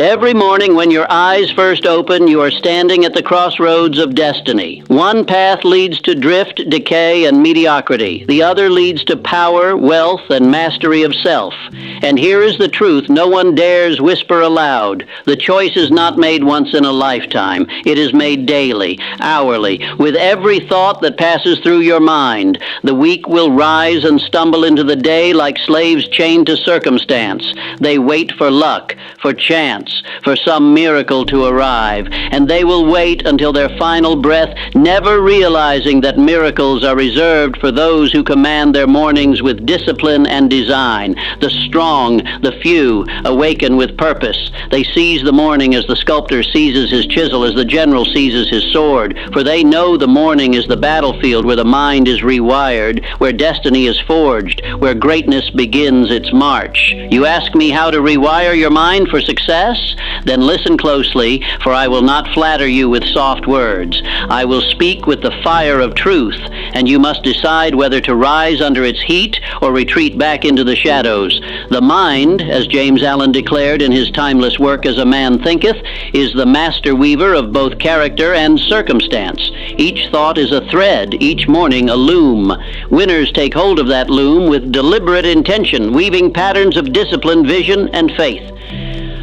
Every morning when your eyes first open, you are standing at the crossroads of destiny. One path leads to drift, decay, and mediocrity. The other leads to power, wealth, and mastery of self. And here is the truth no one dares whisper aloud. The choice is not made once in a lifetime. It is made daily, hourly, with every thought that passes through your mind. The weak will rise and stumble into the day like slaves chained to circumstance. They wait for luck, for chance, for some miracle to arrive, and they will wait until their final breath, never realizing that miracles are reserved for those who command their mornings with discipline and design. The strong, the few, awaken with purpose. They seize the morning as the sculptor seizes his chisel, as the general seizes his sword, for they know the morning is the battlefield where the mind is rewired, where destiny is forged, where greatness begins its march. You ask me how to rewire your mind for success? Then listen closely, for I will not flatter you with soft words. I will speak with the fire of truth, and you must decide whether to rise under its heat or retreat back into the shadows. The mind, as James Allen declared in his timeless work As a Man Thinketh, is the master weaver of both character and circumstance. Each thought is a thread, each morning a loom. Winners take hold of that loom with deliberate intention, weaving patterns of discipline, vision, and faith.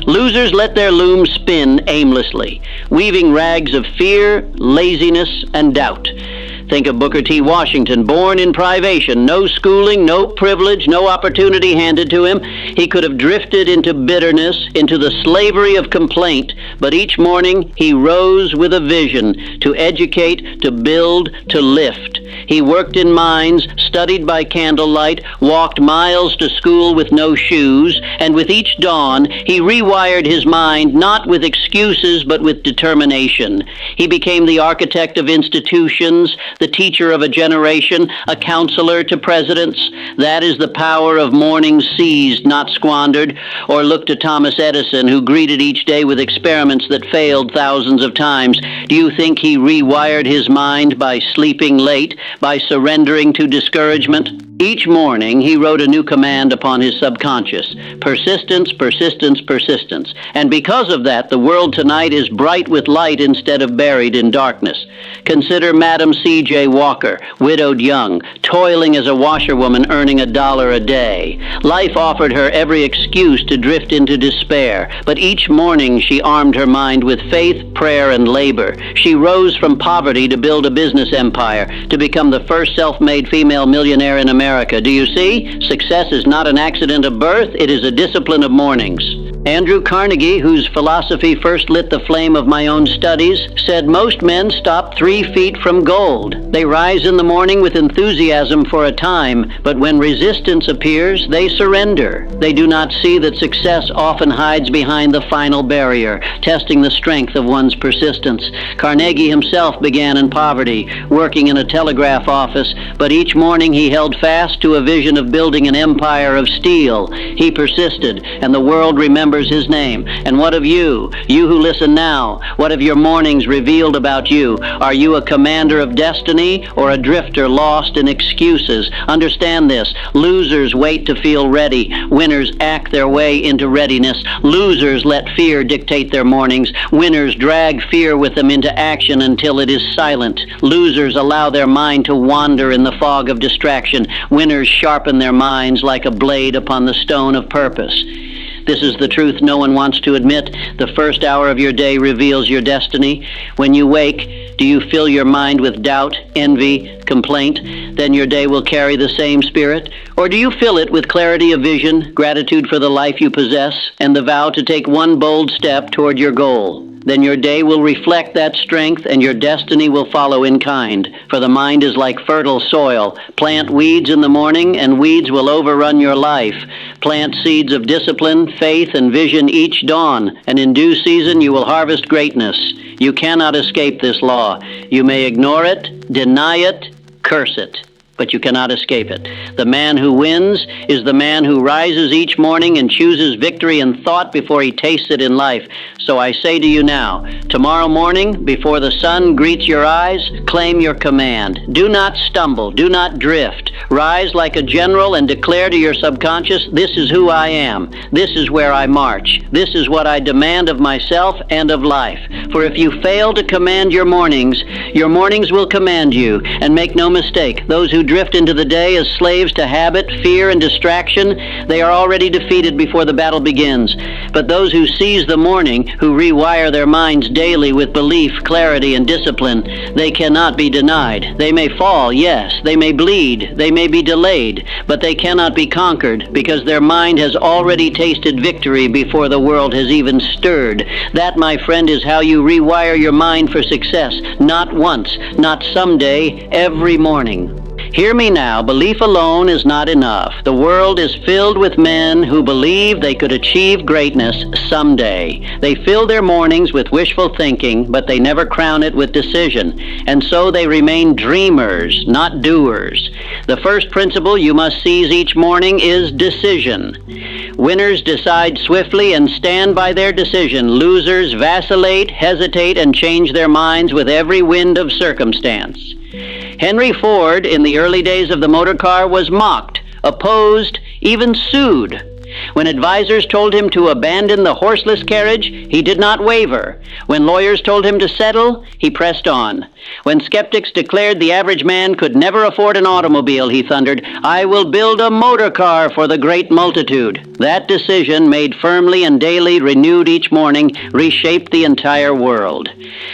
Losers let their loom spin aimlessly, weaving rags of fear, laziness, and doubt. Think of Booker T. Washington, born in privation, no schooling, no privilege, no opportunity handed to him. He could have drifted into bitterness, into the slavery of complaint, but each morning he rose with a vision to educate, to build, to lift. He worked in mines, studied by candlelight, walked miles to school with no shoes, and with each dawn he rewired his mind not with excuses but with determination. He became the architect of institutions, the teacher of a generation, a counselor to presidents. That is the power of mornings seized, not squandered. Or look to Thomas Edison, who greeted each day with experiments that failed thousands of times. Do you think he rewired his mind by sleeping late, by surrendering to discouragement? Each morning, he wrote a new command upon his subconscious: persistence, persistence, persistence. And because of that, the world tonight is bright with light instead of buried in darkness. Consider Madam C.J. Walker, widowed young, toiling as a washerwoman, earning $1 a day. Life offered her every excuse to drift into despair, but each morning she armed her mind with faith, prayer, and labor. She rose from poverty to build a business empire, to become the first self-made female millionaire in America. Do you see? Success is not an accident of birth, it is a discipline of mornings. Andrew Carnegie, whose philosophy first lit the flame of my own studies, said most men stop 3 feet from gold. They rise in the morning with enthusiasm for a time, but when resistance appears, they surrender. They do not see that success often hides behind the final barrier, testing the strength of one's persistence. Carnegie himself began in poverty, working in a telegraph office, but each morning he held fast to a vision of building an empire of steel. He persisted, and the world remembers his name. And what of you? You who listen now, what have your mornings revealed about you? Are you a commander of destiny or a drifter lost in excuses? Understand this. Losers wait to feel ready. Winners act their way into readiness. Losers let fear dictate their mornings. Winners drag fear with them into action until it is silent. Losers allow their mind to wander in the fog of distraction. Winners sharpen their minds like a blade upon the stone of purpose. This is the truth no one wants to admit. The first hour of your day reveals your destiny. When you wake, do you fill your mind with doubt, envy, complaint? Then your day will carry the same spirit. Or do you fill it with clarity of vision, gratitude for the life you possess, and the vow to take one bold step toward your goal? Then your day will reflect that strength, and your destiny will follow in kind. For the mind is like fertile soil. Plant weeds in the morning, and weeds will overrun your life. Plant seeds of discipline, faith, and vision each dawn, and in due season you will harvest greatness. You cannot escape this law. You may ignore it, deny it, curse it. but you cannot escape it. The man who wins is the man who rises each morning and chooses victory in thought before he tastes it in life. So I say to you now, tomorrow morning, before the sun greets your eyes, claim your command. Do not stumble. Do not drift. Rise like a general and declare to your subconscious, this is who I am. This is where I march. This is what I demand of myself and of life. For if you fail to command your mornings will command you. And make no mistake, those who drift into the day as slaves to habit, fear, and distraction, they are already defeated before the battle begins. But those who seize the morning, who rewire their minds daily with belief, clarity, and discipline, they cannot be denied. They may fall, yes. They may bleed. They may be delayed. But they cannot be conquered because their mind has already tasted victory before the world has even stirred. That, my friend, is how you rewire your mind for success. Not once, not someday, every morning. Hear me now, belief alone is not enough. The world is filled with men who believe they could achieve greatness someday. They fill their mornings with wishful thinking, but they never crown it with decision. And so they remain dreamers, not doers. The first principle you must seize each morning is decision. Winners decide swiftly and stand by their decision. Losers vacillate, hesitate, and change their minds with every wind of circumstance. Henry Ford, in the early days of the motor car, was mocked, opposed, even sued. When advisors told him to abandon the horseless carriage, he did not waver. When lawyers told him to settle, he pressed on. When skeptics declared the average man could never afford an automobile, he thundered, "I will build a motor car for the great multitude." That decision, made firmly and daily, renewed each morning, reshaped the entire world.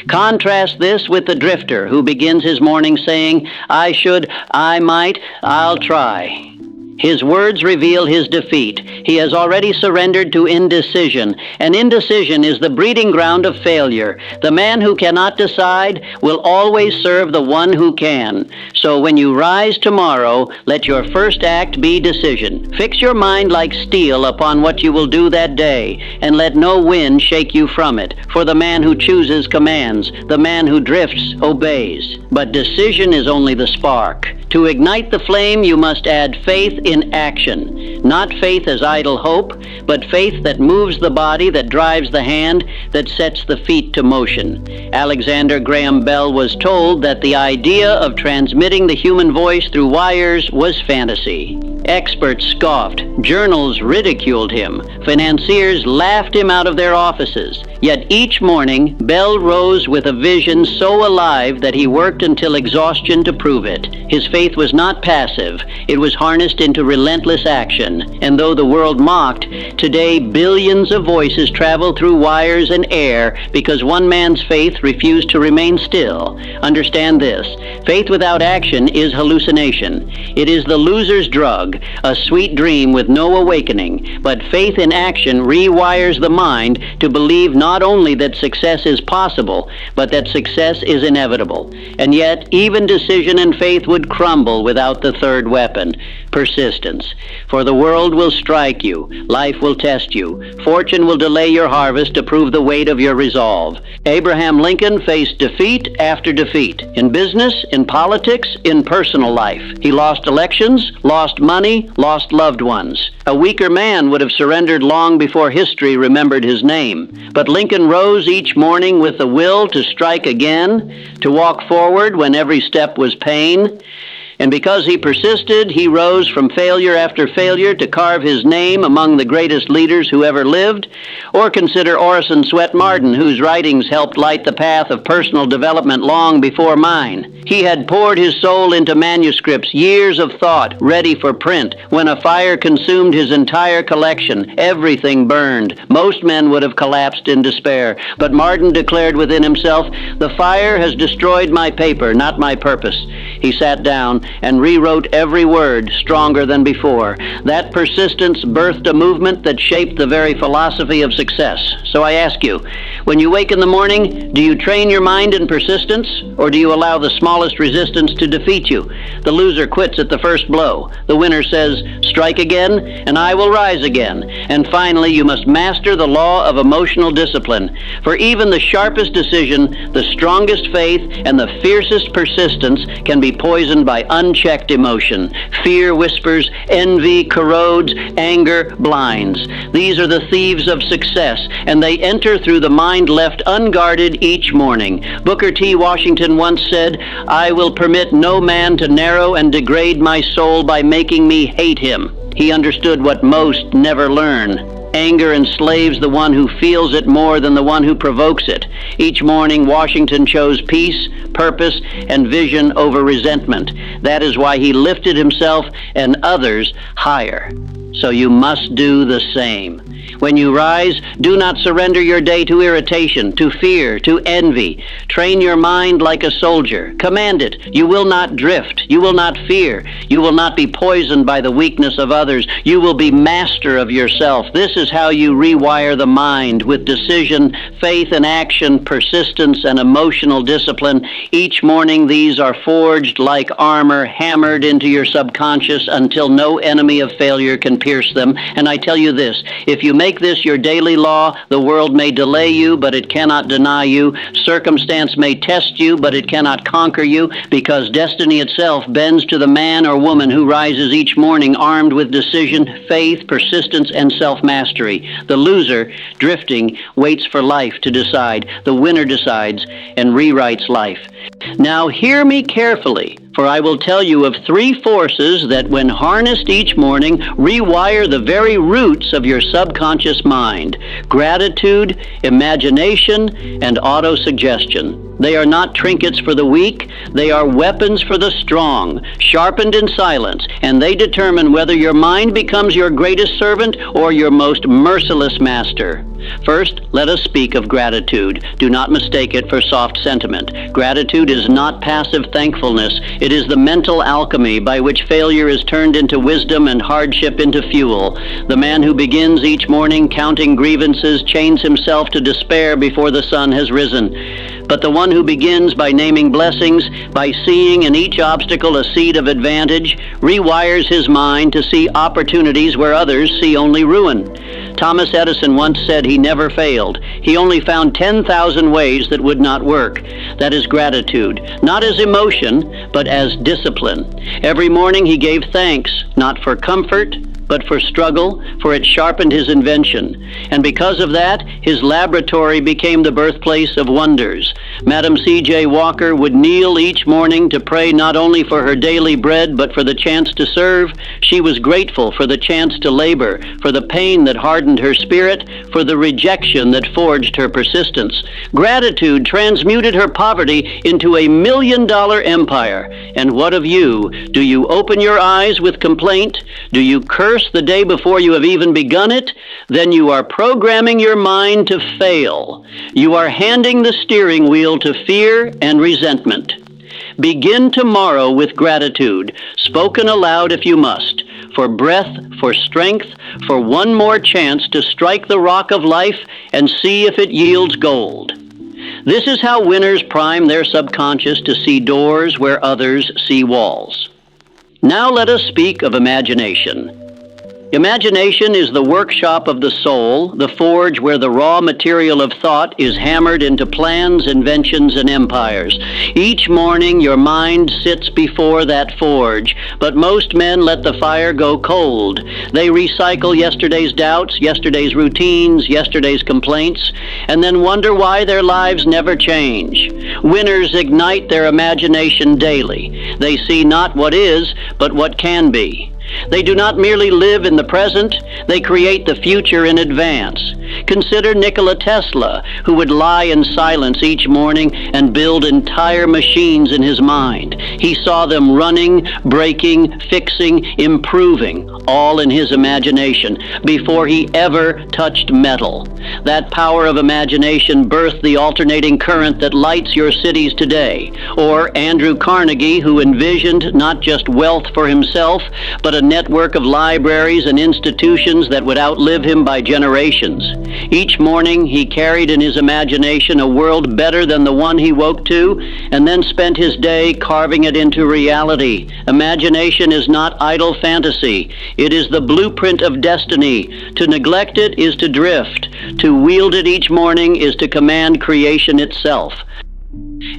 Contrast this with the drifter who begins his morning saying, "I should, I might, I'll try." His words reveal his defeat. He has already surrendered to indecision, and indecision is the breeding ground of failure. The man who cannot decide will always serve the one who can. So when you rise tomorrow, let your first act be decision. Fix your mind like steel upon what you will do that day, and let no wind shake you from it. For the man who chooses commands, the man who drifts obeys. But decision is only the spark. To ignite the flame, you must add faith in action. Not faith as idle hope, but faith that moves the body, that drives the hand, that sets the feet to motion. Alexander Graham Bell was told that the idea of transmitting the human voice through wires was fantasy. Experts scoffed. Journals ridiculed him. Financiers laughed him out of their offices. Yet each morning, Bell rose with a vision so alive that he worked until exhaustion to prove it. His faith was not passive. It was harnessed into relentless action. And though the world mocked, today billions of voices travel through wires and air because one man's faith refused to remain still. Understand this. Faith without action is hallucination. It is the loser's drug, a sweet dream with no awakening. But faith in action rewires the mind to believe not only that success is possible, but that success is inevitable. And yet, even decision and faith would crumble without the third weapon, persistence. For the world will strike you, life will test you, fortune will delay your harvest to prove the weight of your resolve. Abraham Lincoln faced defeat after defeat, in business, in politics, in personal life. He lost elections, lost money, lost loved ones. A weaker man would have surrendered long before history remembered his name. But Lincoln rose each morning with the will to strike again, to walk forward when every step was pain. And because he persisted, he rose from failure after failure to carve his name among the greatest leaders who ever lived. Or consider Orison Swett Marden, whose writings helped light the path of personal development long before mine. He had poured his soul into manuscripts, years of thought, ready for print. When a fire consumed his entire collection, everything burned. Most men would have collapsed in despair. But Marden declared within himself, "The fire has destroyed my paper, not my purpose." He sat down and rewrote every word, stronger than before. That persistence birthed a movement that shaped the very philosophy of success. So I ask you, when you wake in the morning, do you train your mind in persistence, or do you allow the smallest resistance to defeat you? The loser quits at the first blow. The winner says, "Strike again, and I will rise again." And finally, you must master the law of emotional discipline. For even the sharpest decision, the strongest faith, and the fiercest persistence can be poisoned by unchecked emotion. Fear whispers, envy corrodes, anger blinds. These are the thieves of success, and they enter through the mind left unguarded each morning. Booker T. Washington once said, "I will permit no man to narrow and degrade my soul by making me hate him." He understood what most never learn. Anger enslaves the one who feels it more than the one who provokes it. Each morning, Washington chose peace, purpose, and vision over resentment. That is why he lifted himself and others higher. So you must do the same. When you rise, do not surrender your day to irritation, to fear, to envy. Train your mind like a soldier. Command it. You will not drift. You will not fear. You will not be poisoned by the weakness of others. You will be master of yourself. This is how you rewire the mind with decision, faith and action, persistence and emotional discipline. Each morning these are forged like armor, hammered into your subconscious until no enemy of failure can pierce them. And I tell you this, if you make this your daily law, the world may delay you, but it cannot deny you. Circumstance may test you, but it cannot conquer you, because destiny itself bends to the man or woman who rises each morning armed with decision, faith, persistence, and self-mastery. The loser, drifting, waits for life to decide. The winner decides and rewrites life. Now hear me carefully, for I will tell you of 3 forces that, when harnessed each morning, rewire the very roots of your subconscious mind: gratitude, imagination, and autosuggestion. They are not trinkets for the weak, they are weapons for the strong, sharpened in silence, and they determine whether your mind becomes your greatest servant or your most merciless master. First, let us speak of gratitude. Do not mistake it for soft sentiment. Gratitude is not passive thankfulness. It is the mental alchemy by which failure is turned into wisdom and hardship into fuel. The man who begins each morning counting grievances chains himself to despair before the sun has risen. But the one who begins by naming blessings, by seeing in each obstacle a seed of advantage, rewires his mind to see opportunities where others see only ruin. Thomas Edison once said he never failed. He only found 10,000 ways that would not work. That is gratitude, not as emotion, but as discipline. Every morning he gave thanks, not for comfort, but for struggle, for it sharpened his invention. And because of that, his laboratory became the birthplace of wonders. Madam C.J. Walker would kneel each morning to pray not only for her daily bread, but for the chance to serve. She was grateful for the chance to labor, for the pain that hardened her spirit, for the rejection that forged her persistence. Gratitude transmuted her poverty into $1 million empire. And what of you? Do you open your eyes with complaint? Do you curse the day before you have even begun it? Then you are programming your mind to fail. You are handing the steering wheel to fear and resentment. Begin tomorrow with gratitude, spoken aloud if you must, for breath, for strength, for one more chance to strike the rock of life and see if it yields gold. This is how winners prime their subconscious to see doors where others see walls. Now let us speak of imagination. Imagination is the workshop of the soul, the forge where the raw material of thought is hammered into plans, inventions, and empires. Each morning your mind sits before that forge, but most men let the fire go cold. They recycle yesterday's doubts, yesterday's routines, yesterday's complaints, and then wonder why their lives never change. Winners ignite their imagination daily. They see not what is, but what can be. They do not merely live in the present, they create the future in advance. Consider Nikola Tesla, who would lie in silence each morning and build entire machines in his mind. He saw them running, breaking, fixing, improving, all in his imagination, before he ever touched metal. That power of imagination birthed the alternating current that lights your cities today. Or Andrew Carnegie, who envisioned not just wealth for himself, but a network of libraries and institutions that would outlive him by generations. Each morning he carried in his imagination a world better than the one he woke to, and then spent his day carving it into reality. Imagination is not idle fantasy. It is the blueprint of destiny. To neglect it is to drift. To wield it each morning is to command creation itself.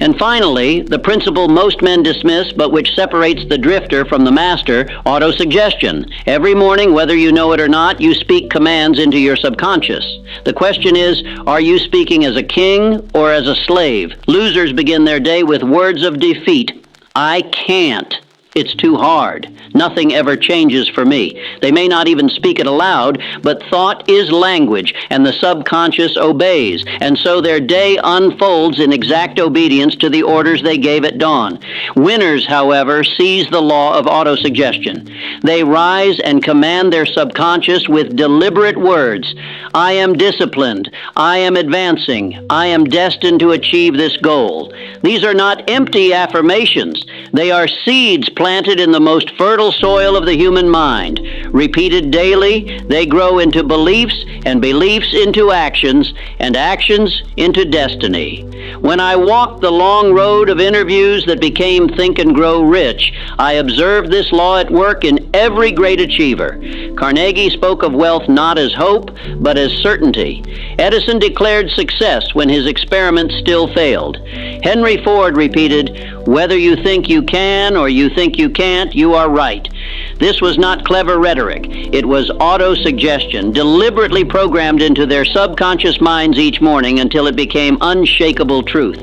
And finally, the principle most men dismiss, but which separates the drifter from the master, autosuggestion. Every morning, whether you know it or not, you speak commands into your subconscious. The question is, are you speaking as a king or as a slave? Losers begin their day with words of defeat. I can't. It's too hard. Nothing ever changes for me. They may not even speak it aloud, but thought is language, and the subconscious obeys, and so their day unfolds in exact obedience to the orders they gave at dawn. Winners, however, seize the law of autosuggestion. They rise and command their subconscious with deliberate words. I am disciplined. I am advancing. I am destined to achieve this goal. These are not empty affirmations. They are seeds planted in the most fertile soil of the human mind. Repeated daily, they grow into beliefs, and beliefs into actions, and actions into destiny. When I walked the long road of interviews that became Think and Grow Rich, I observed this law at work in every great achiever. Carnegie spoke of wealth not as hope, but as certainty. Edison declared success when his experiments still failed. Henry Ford repeated, "Whether you think you can or you think you can't, you are right." This was not clever rhetoric. It was auto-suggestion, deliberately programmed into their subconscious minds each morning until it became unshakable truth.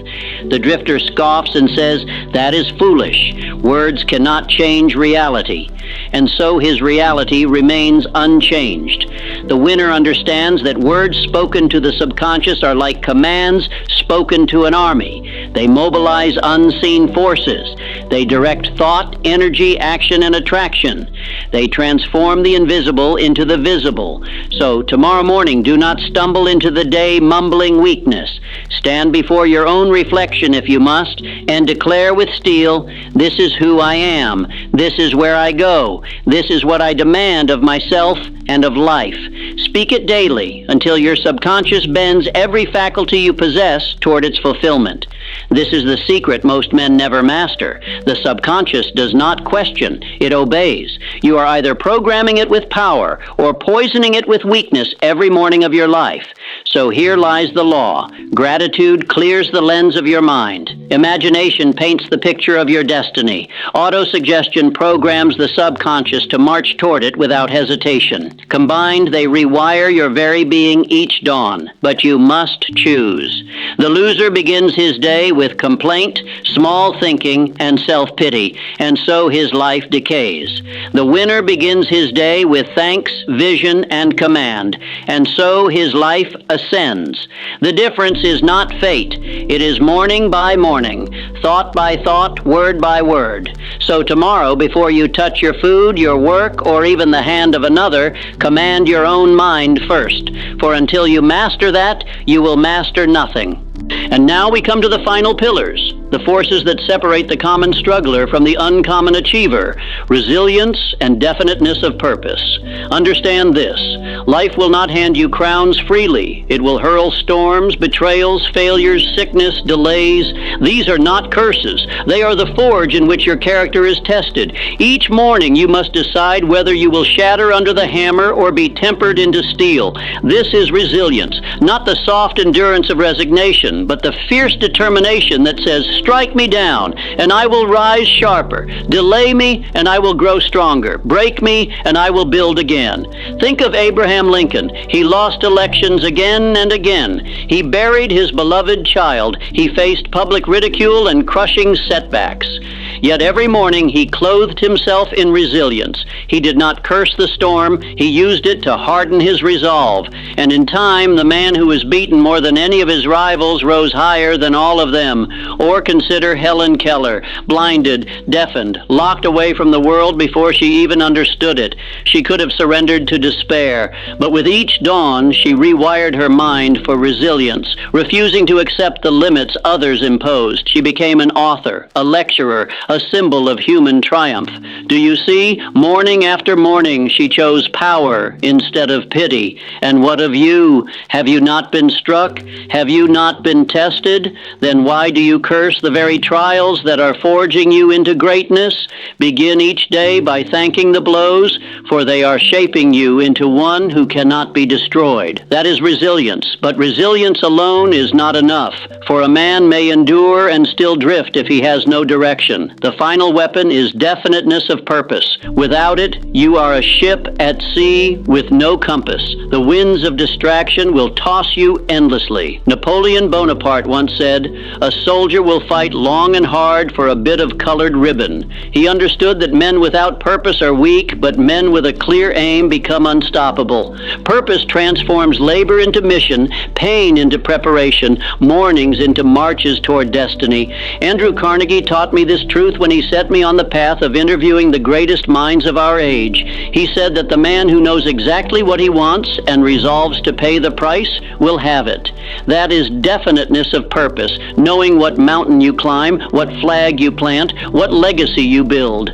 The drifter scoffs and says, "That is foolish. Words cannot change reality." And so his reality remains unchanged. The winner understands that words spoken to the subconscious are like commands spoken to an army. They mobilize unseen forces. They direct thought, energy, action, and attraction. They transform the invisible into the visible. So tomorrow morning, do not stumble into the day mumbling weakness. Stand before your own reflection if you must, and declare with steel, "This is who I am. This is where I go. This is what I demand of myself and of life." Speak it daily until your subconscious bends every faculty you possess toward its fulfillment. This is the secret most men never master. The subconscious does not question, it obeys. You are either programming it with power or poisoning it with weakness every morning of your life. So here lies the law. Gratitude clears the lens of your mind. Imagination paints the picture of your destiny. Autosuggestion programs the subconscious to march toward it without hesitation. Combined, they rewire your very being each dawn. But you must choose. The loser begins his day with complaint, small thinking, and self-pity, and so his life decays. The winner begins his day with thanks, vision, and command, and so his life ascends. The difference is not fate. It is morning by morning, thought by thought, word by word. So tomorrow, before you touch your food, your work, or even the hand of another, command your own mind first. For until you master that, you will master nothing. And now we come to the final pillars, the forces that separate the common struggler from the uncommon achiever: resilience and definiteness of purpose. Understand this: life will not hand you crowns freely. It will hurl storms, betrayals, failures, sickness, delays. These are not curses. They are the forge in which your character is tested. Each morning you must decide whether you will shatter under the hammer or be tempered into steel. This is resilience, not the soft endurance of resignation, but the fierce determination that says, "Strike me down, and I will rise sharper. Delay me, and I will grow stronger. Break me, and I will build again." Think of Abraham Lincoln. He lost elections again and again. He buried his beloved child. He faced public ridicule and crushing setbacks. Yet every morning he clothed himself in resilience. He did not curse the storm. He used it to harden his resolve. And in time, the man who was beaten more than any of his rivals rose higher than all of them. Or consider Helen Keller, blinded, deafened, locked away from the world before she even understood it. She could have surrendered to despair, but with each dawn she rewired her mind for resilience, refusing to accept the limits others imposed. She became an author, a lecturer, a symbol of human triumph. Do you see? Morning after morning she chose power instead of pity, and what of you? Have you not been struck? Have you not been tested? Then why do you curse the very trials that are forging you into greatness? Begin each day by thanking the blows, for they are shaping you into one who cannot be destroyed. That is resilience, but resilience alone is not enough, for a man may endure and still drift if he has no direction. The final weapon is definiteness of purpose. Without it, you are a ship at sea with no compass. The winds of distraction will toss you endlessly. Napoleon Bonaparte once said, "A soldier will fight long and hard for a bit of colored ribbon." He understood that men without purpose are weak, but men with a clear aim become unstoppable. Purpose transforms labor into mission, pain into preparation, mornings into marches toward destiny. Andrew Carnegie taught me this truth when he set me on the path of interviewing the greatest minds of our age. He said that the man who knows exactly what he wants and resolves to pay the price will have it. That is definiteness of purpose, knowing what mountain you climb, what flag you plant, what legacy you build.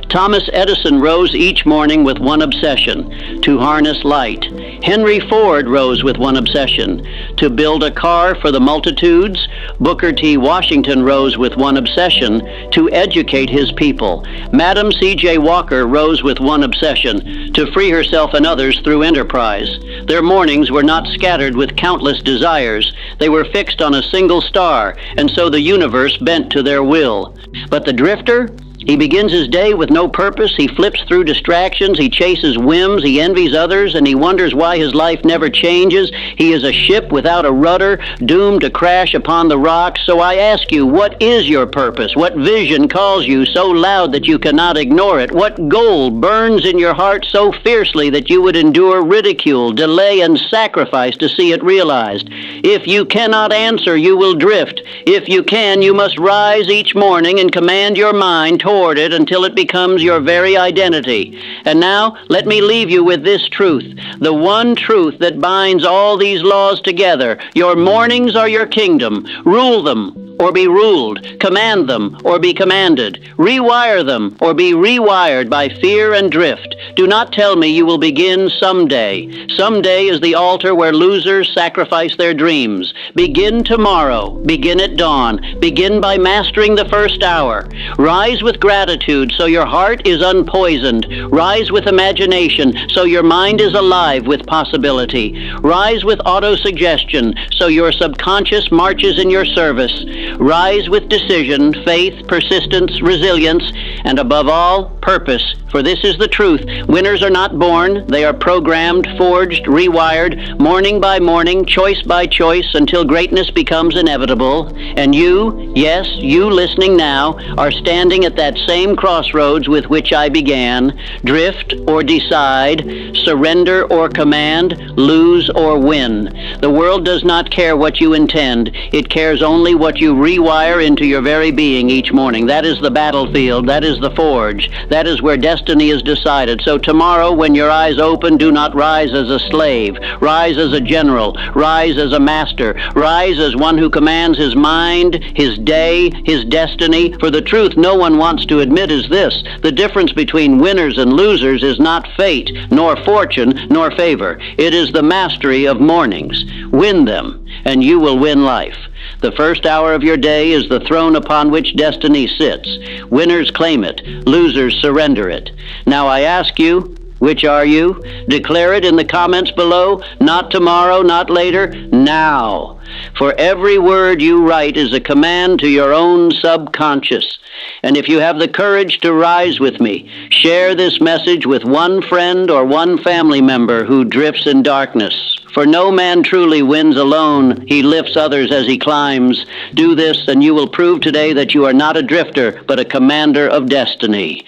Thomas Edison rose each morning with one obsession, to harness light. Henry Ford rose with one obsession, to build a car for the multitudes. Booker T. Washington rose with one obsession, to educate his people. Madam C.J. Walker rose with one obsession, to free herself and others through enterprise. Their mornings were not scattered with countless desires. They were fixed on a single star, and so the universe bent to their will. But the drifter? He begins his day with no purpose. He flips through distractions. He chases whims. He envies others, and he wonders why his life never changes. He is a ship without a rudder, doomed to crash upon the rocks. So I ask you, what is your purpose? What vision calls you so loud that you cannot ignore it? What goal burns in your heart so fiercely that you would endure ridicule, delay, and sacrifice to see it realized? If you cannot answer, you will drift. If you can, you must rise each morning and command your mind toward it until it becomes your very identity. And now, let me leave you with this truth, the one truth that binds all these laws together. Your mornings are your kingdom. Rule them or be ruled. Command them or be commanded. Rewire them or be rewired by fear and drift. Do not tell me you will begin someday. Someday is the altar where losers sacrifice their dreams. Begin tomorrow. Begin at dawn. Begin by mastering the first hour. Rise with gratitude so your heart is unpoisoned. Rise with imagination so your mind is alive with possibility. Rise with autosuggestion so your subconscious marches in your service. Rise with decision, faith, persistence, resilience, and above all, purpose. For this is the truth. Winners are not born. They are programmed, forged, rewired, morning by morning, choice by choice, until greatness becomes inevitable. And you, yes, you listening now, are standing at that same crossroads with which I began. Drift or decide, surrender or command, lose or win. The world does not care what you intend. It cares only what you rewire into your very being each morning. That is the battlefield. That is the forge. That is where destiny is decided. So tomorrow, when your eyes open, do not rise as a slave. Rise as a general. Rise as a master. Rise as one who commands his mind, his day, his destiny. For the truth no one wants to admit is this: the difference between winners and losers is not fate, nor fortune, nor favor. It is the mastery of mornings. Win them, and you will win life. The first hour of your day is the throne upon which destiny sits. Winners claim it. Losers surrender it. Now I ask you, which are you? Declare it in the comments below. Not tomorrow, not later, now. For every word you write is a command to your own subconscious. And if you have the courage to rise with me, share this message with one friend or one family member who drifts in darkness. For no man truly wins alone. He lifts others as he climbs. Do this, and you will prove today that you are not a drifter, but a commander of destiny.